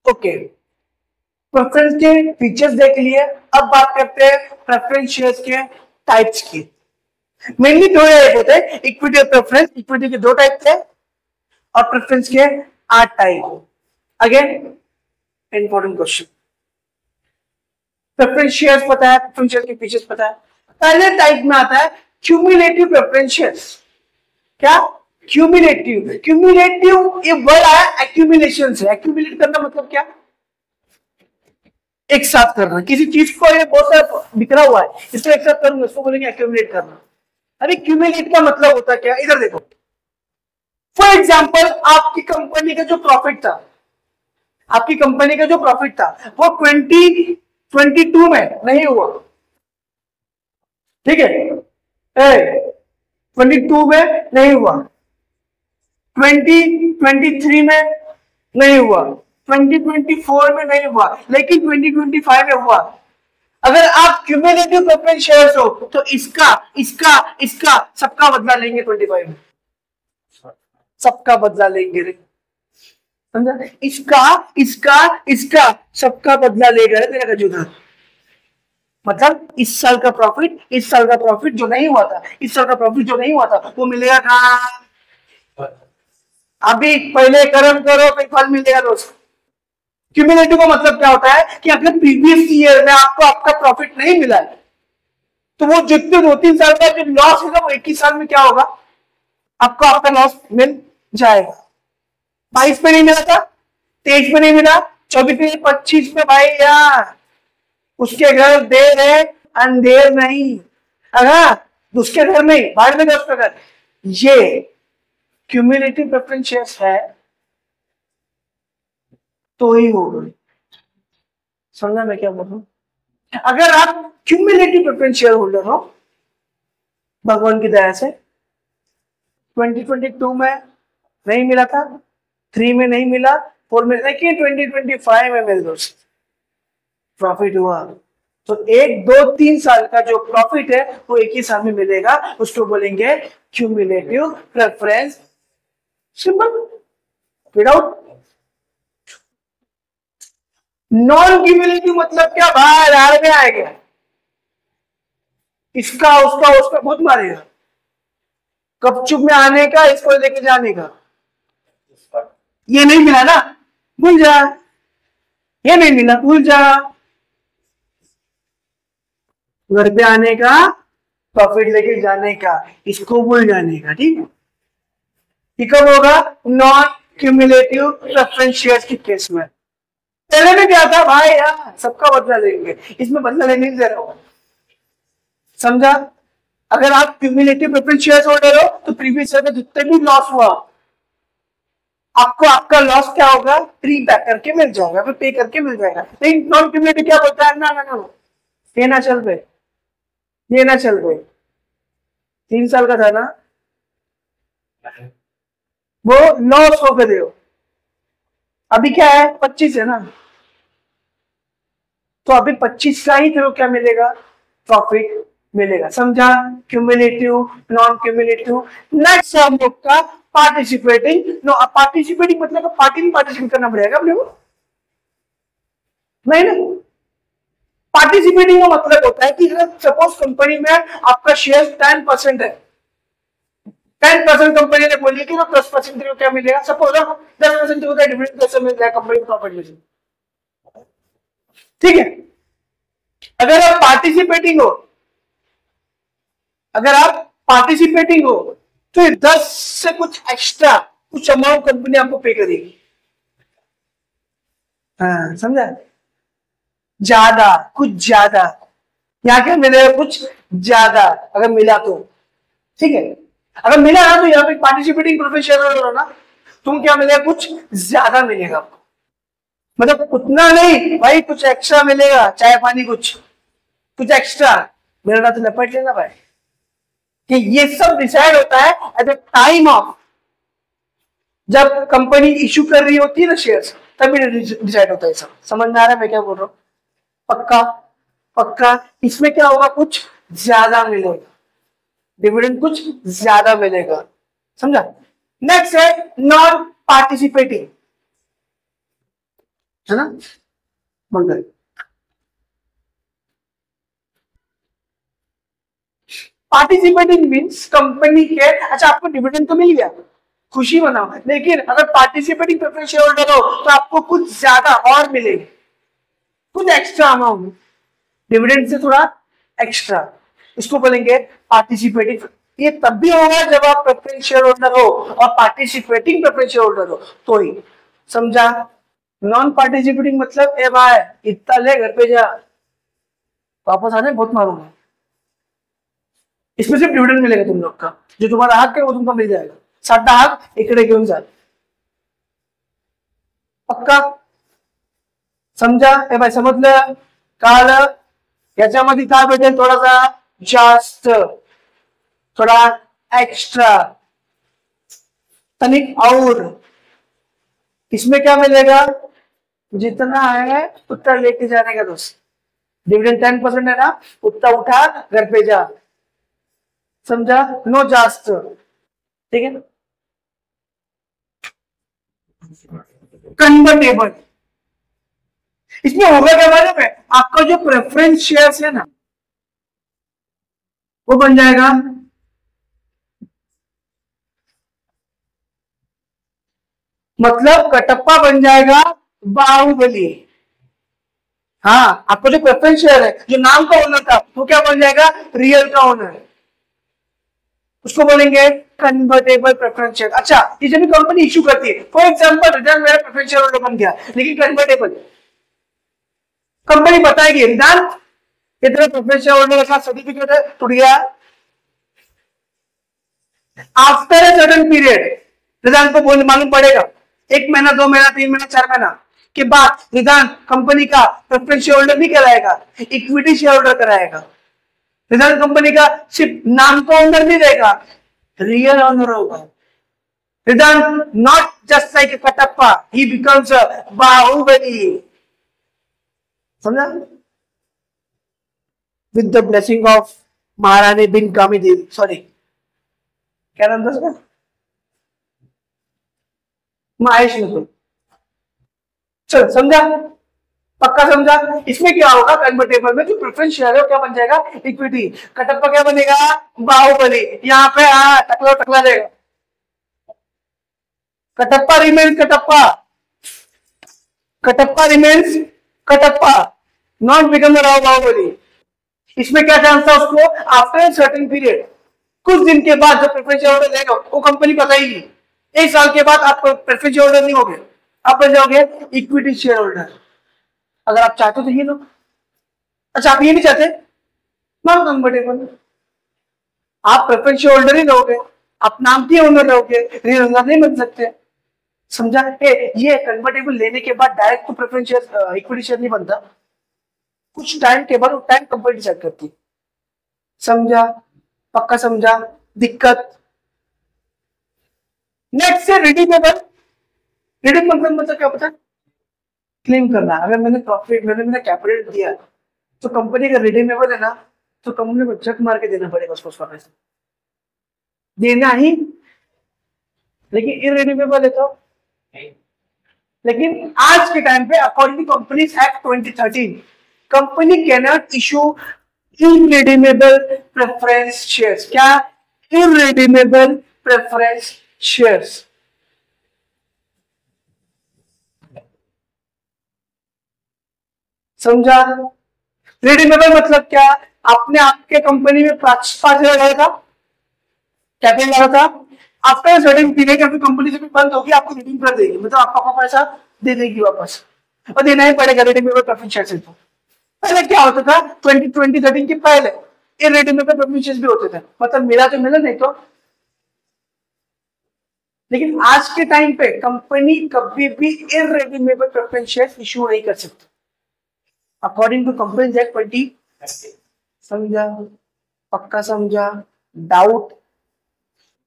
Okay, preference के features देख लिए। अब बात करते हैं प्रेफरेंस शेयर्स के टाइप्स की। मेनली दो टाइप होते हैं, इक्विटी और प्रेफरेंस। इक्विटी के दो टाइप थे और प्रेफरेंस के 8 type. Again important question, preference shares पता है, प्रेफरेंस शेयर्स के फीचर्स पता है। पहले टाइप में आता है क्यूमुलेटिव प्रेफरेंस शेयर्स। क्या? क्यूमुलेटिव। क्यूमुलेटिव ये वर्ड आया एक्यूमुलेशन से। एक्यूमुलेट करना मतलब क्या? एक साथ करना किसी चीज को, ये बहुत सारा बिखरा हुआ है, इसको एक साथ करूंगा, इसको बोलेंगे एक्यूमुलेट करना। अरे क्यूमुलेट का मतलब होता क्या? इधर देखो, फॉर एग्जाम्पल आपकी कंपनी का जो प्रॉफिट था, आपकी कंपनी का जो प्रॉफिट था वो 2022 में नहीं हुआ, ठीक है, 22 में नहीं हुआ, 2023 में नहीं हुआ, 2024 में नहीं हुआ, लेकिन 2025 में हुआ। अगर आप क्यूमुलेटिव प्रेफरेंस शेयर्स हो तो इसका इसका इसका सबका बदला लेंगे 25 में, सबका बदला लेंगे रे, समझा? इसका इसका इसका सबका बदला लेगा रे तेरा गजूदा। मतलब इस साल का प्रॉफिट, इस साल का प्रॉफिट जो नहीं हुआ था, इस साल का प्रॉफिट जो नहीं हुआ था वो मिलेगा कहां? अभी पहले कर्म करो फिर फल मिलेगा दोस्त। क्यूमुलेटिव का मतलब क्या होता है कि अगर प्रीवियस ईयर में आपको आपका प्रॉफिट नहीं मिला है तो वो जितने 2-3 साल का जो लॉस होगा वो 21 साल में क्या होगा? आपको आपका लॉस मिल जाएगा। 22 में नहीं मिला था, 23 में नहीं मिला, 24 में, 25 में, भाई यार उसके घर देर है अंधेर नहीं। अगर उसके घर नहीं, बाद में 10 घर। ये क्यूमुलेटिव प्रेफरेंस शेयर्स है तो ही होगा। समझा मैं क्या बोल रहा हूं? अगर आप क्यूमुलेटिव प्रेफरेंस शेयर होल्डर हो भगवान की दया से, 2022 में नहीं मिला था, 3 में नहीं मिला, 4 में, लेकिन 2025 में मेरे दोस्त प्रॉफिट हुआ, तो 1-2-3 साल का जो प्रॉफिट है वो एक ही साल में मिलेगा, उसको बोलेंगे cumulative preference. Simple, without. Non cumulative मतलब क्या भाई? हार में आएगा, इसका उसका उसका बहुत मारेगा, कपचुप में आने का, इसको लेके जाने का। ये नहीं मिला ना, भूल जा, ये नहीं मिला, भूल जा। घर पे आने का, प्रॉफिट लेके जाने का, इसको भूल जाने का, ठीक है? ये कब होगा? नॉन क्यूमुलेटिव प्रेफरेंस शेयर्स के केस में। पहले में क्या था भाई यार, सबका बदला लेंगे, इसमें बदला लेने नहीं दे रहा हूं, समझा? अगर आप क्यूमुलेटिव प्रेफरेंस शेयर्स होल्डर हो तो प्रीवियस ईयर में जितने भी लॉस हुआ आपको आपका लॉस क्या होगा? प्री बैक करके मिल जाएगा, फिर पे करके मिल जाएगा। लेकिन नॉन क्यूमुलेटिव क्या बोलता है? ना ना ना, ये ना चल पे, ये ना चल पे। 3 साल का था ना, वो लॉस हो गए हो, अभी क्या है? 25 है ना, तो अभी 25 का ही तेरे को क्या मिलेगा? प्रॉफिट मिलेगा। समझा? Cumulative, non cumulative. नेक्स्ट हम लोग का पार्टिसिपेटिंग। नो, पार्टिसिपेटिंग मतलब पार्टी में पार्टिसिपेट करना पड़ेगा अपने को, नहीं ना? पार्टिसिपेटिंग का मतलब होता है कि सपोज कंपनी में आपका शेयर 10% है, 10% कंपनी ने बोली कि 10% को क्या मिलेगा? सपोज 10% होता है डिविडेंड, कैसे मिल जाएगा कंपनी को प्रॉफिट में से, ठीक है? अगर आप पार्टिसिपेटिंग हो, अगर आप पार्टिसिपेटिंग हो तो 10 से कुछ एक्स्ट्रा कुछ अमाउंट कंपनी आपको पे करेगी। हाँ, समझा? ज्यादा, कुछ ज्यादा, यहाँ क्या मिलेगा? कुछ ज्यादा अगर मिला तो, ठीक है? अगर मिला ना तो यहाँ पे पार्टिसिपेटिंग प्रोफेशनल हो ना, तुम क्या मिलेगा? कुछ ज्यादा मिलेगा आपको, मतलब उतना नहीं भाई, कुछ एक्स्ट्रा मिलेगा, चाय पानी कुछ एक्स्ट्रा। मेरा तो लपट लेना भाई कि ये सब डिसाइड होता है एट द टाइम ऑफ, जब कंपनी इश्यू कर रही होती है ना शेयर्स, तभी डिसाइड होता है सब। समझ में आ रहा है मैं क्या बोल रहा हूँ? पक्का पक्का। इसमें क्या होगा? कुछ ज्यादा मिलेगा, डिविडेंड कुछ ज्यादा मिलेगा, समझा? नेक्स्ट है नॉन पार्टिसिपेटिंग। है ना, बंद करें। पार्टिसिपेटिंग मीन्स कंपनी के, अच्छा आपको डिविडेंड तो मिल गया, खुशी मनाओ, लेकिन अगर पार्टिसिपेटिंग प्रेफरेंस शेयर होल्डर हो तो आपको कुछ ज्यादा और मिलेगा, कुछ एक्स्ट्रा अमाउंट, डिविडेंड से थोड़ा एक्स्ट्रा, इसको बोलेंगे पार्टिसिपेटिंग। ये तब भी होगा जब आप प्रेफरेंस शेयर होल्डर हो और पार्टिसिपेटिंग प्रेफरेंस शेयर होल्डर हो तो ही, समझा। नॉन पार्टिसिपेटिंग मतलब ए भाई इतना ले घर पे जा, वापस आने बहुत मारूंगा, इसमें सिर्फ डिविडेंड मिलेगा तुम लोग का, जो तुम्हारा हक है वो तुमको मिल जाएगा, साधा हक इकडे घेऊन जा, पक्का, समजा। हे भाई समजलं, कळालं, याच्यामध्ये काय भेटेल, थोडासा जास्त, थोड़ा एक्स्ट्रा, तनिक और, इसमें क्या मिलेगा, जितना है उतना लेके जाने का दोस्त, डिविडेंड 10% है ना, उतना उठा घर पे जा, समझा, नो जास्त, ठीक है। कन्वर्टेबल, इसमें होगा क्या मालूम है, आपका जो प्रेफरेंस शेयर्स है ना वो बन जाएगा मतलब कटप्पा बन जाएगा बाहुबली। हाँ, आपका जो प्रेफरेंस शेयर है, जो नाम का ओनर था, वो क्या बन जाएगा, रियल का ओनर, उसको बोलेंगे कन्वर्टेबल प्रेफरेंस शेयर। अच्छा, ये जब भी कंपनी इश्यू करती है, फॉर एग्जांपल रिटर्न मेरा प्रेफरेंस शेयर होल्डर बन गया, लेकिन कन्वर्टेबल, कंपनी बताएगी रिदान ये तेरा प्रेफरेंस शेयर होल्डर का सर्टिफिकेट है, टूट गया, आफ्टर ए सर्टेन पीरियड रिदान को बोल मालूम पड़ेगा, 1 महीना 2 महीना 3 महीना 4 महीना के बाद रिदान कंपनी का प्रेफरेंस शेयर होल्डर नहीं कराएगा, इक्विटी शेयर होल्डर कराएगा। रिदान कंपनी का सिर्फ नाम का ओनर नहीं रहेगा, रियल ओनर होगा। Rather than not just like a Kattappa, he becomes a Baahubali, समझा, विद द ब्लेसिंग ऑफ महारानी बिन कामी देवी, सॉरी क्या नाम था उसका, महेश नकुल। चलो समझा, पक्का समझा। इसमें क्या होगा, कन्वर्टेबल में जो प्रेफरेंस शेयर है क्या बन जाएगा, इक्विटी, कटप्पा क्या बनेगा, बाहुबली, यहाँ पे टकला टकला देगा, Kattappa remains Kattappa, Kattappa remains Kattappa, not become the Rao Baahubali. इसमें क्या चांस था उसको, आफ्टर सर्टेन पीरियड, कुछ दिन के बाद जब प्रेफरेंस शेयर होल्डर लेगा वो कंपनी बताएगी, 1 साल के बाद आप प्रेफरेंस शेयर होल्डर नहीं होगे, आप बन जाओगे इक्विटी शेयर होल्डर, अगर आप चाहते हो तो ये लो। अच्छा आप ये नहीं चाहते, नॉन कन्वर्टेबल, आप प्रेफरेंस शेयर होल्डर ही रहोगे, आप नाम के ओनर रहोगे, रियल ओनर नहीं बन सकते, समझा। ये कन्वर्टेबल लेने के बाद डायरेक्ट तो प्रेफरेंस शेयर इक्विटी शेयर नहीं बनता, कुछ टाइम के बाद वो टाइम कंपनी डिसाइड करती, समझा, पक्का समझा, दिक्कत। नेक्स्ट है रिडीमेबल। रिडीमेबल मतलब क्या पता, क्लेम करना, अगर मैंने प्रॉफिट, मैंने मेरा कैपिटल दिया तो कंपनी का रिडीमेबल है ना, तो कंपनी को जक मार के देना पड़ेगा उसको, उसका पैसा देना ही, लेकिन इरिडीमेबल है तो, लेकिन आज के टाइम पे according to companies act 2013 company can not issue irredeemable preference shares. क्या, इरिडीमेबल प्रेफरेंस शेयर्स, समझा। रिडीमेबल मतलब क्या, आपने आपके कंपनी में 5,000 लगाया था, कैपिटल लगा था, आफ्टर सर्टेन पीरियड आपकी कंपनी से भी बंद होगी, आपको रिडीम कर देगी, मतलब आपका पैसा दे देगी वापस, और देना ही पड़ेगा रिडीमेबल प्रेफरेंस शेयर से। तो पहले क्या होता था, 2013 के पहले इरिडीमेबल प्रेफरेंस शेयर्स भी होते थे, मतलब मिला तो मिला, नहीं तो, लेकिन आज के टाइम पे कंपनी कभी भी इरिडीमेबल प्रेफरेंस शेयर्स इशू नहीं कर सकती अकॉर्डिंग टू कंपनीज एक्ट 20। समझा, पक्का समझा, डाउट।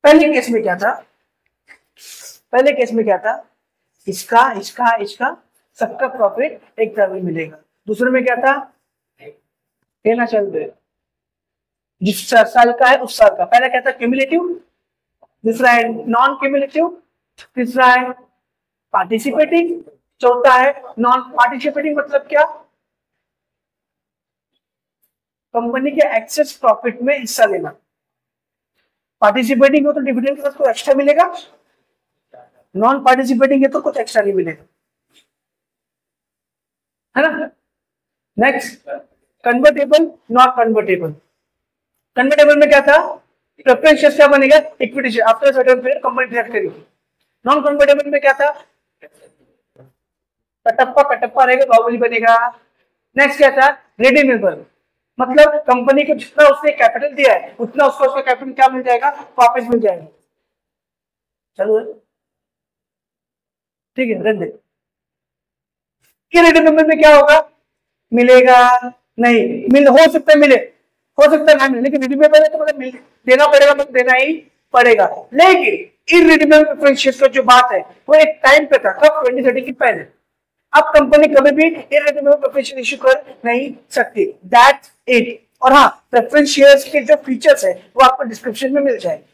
पहले केस में क्या था, पहले केस में क्या था, इसका इसका इसका सबका प्रॉफिट एक तरह में मिलेगा। दूसरे में क्या था, लेना चल रहे जिस साल का है उस साल का। पहला क्या था, क्यूमुलेटिव, दूसरा है नॉन क्यूमुलेटिव, तीसरा है पार्टिसिपेटिंग, चौथा है नॉन पार्टिसिपेटिंग, मतलब क्या? कंपनी के एक्सेस प्रॉफिट में हिस्सा लेना। पार्टिसिपेटिंग हो तो डिविडेंड के साथ कुछ एक्स्ट्रा मिलेगा, नॉन पार्टिसिपेटिंग है तो कुछ एक्स्ट्रा नहीं मिलेगा, है ना। Next convertible, not convertible. Convertible में क्या था? प्रेफरेंस शेयर क्या बनेगा? Equity share, after certain period company trade करेगी। नॉन कन्वर्टेबल में क्या था? कटप्पा कटप्पा रहेगा, बाहुबली बनेगा। नेक्स्ट क्या था? रिडीमेबल, मतलब कंपनी को जितना उसने कैपिटल दिया है उतना उसको उसका कैपिटल क्या मिल जाएगा? वापस मिल जाएगा। चलो ठीक है, रन दे। रिडीमेबल में क्या होगा? मिलेगा नहीं, मिल हो सकता है मिले, हो सकता है ना मिले, लेकिन रिडीमेबल है तो मतलब देना पड़ेगा, मतलब देना ही पड़ेगा। लेकिन इररिडीमेबल प्रेफरेंस शेयर्स का जो बात है वो एक टाइम पे था, कब? 2030 के पहले। अब कंपनी कभी भी इररिडीमेबल प्रेफरेंस शेयर इशू कर नहीं सकती, दैट्स इट। और हाँ, प्रेफरेंस शेयर्स के जो फीचर्स है वो आपको डिस्क्रिप्शन में मिल जाएंगे।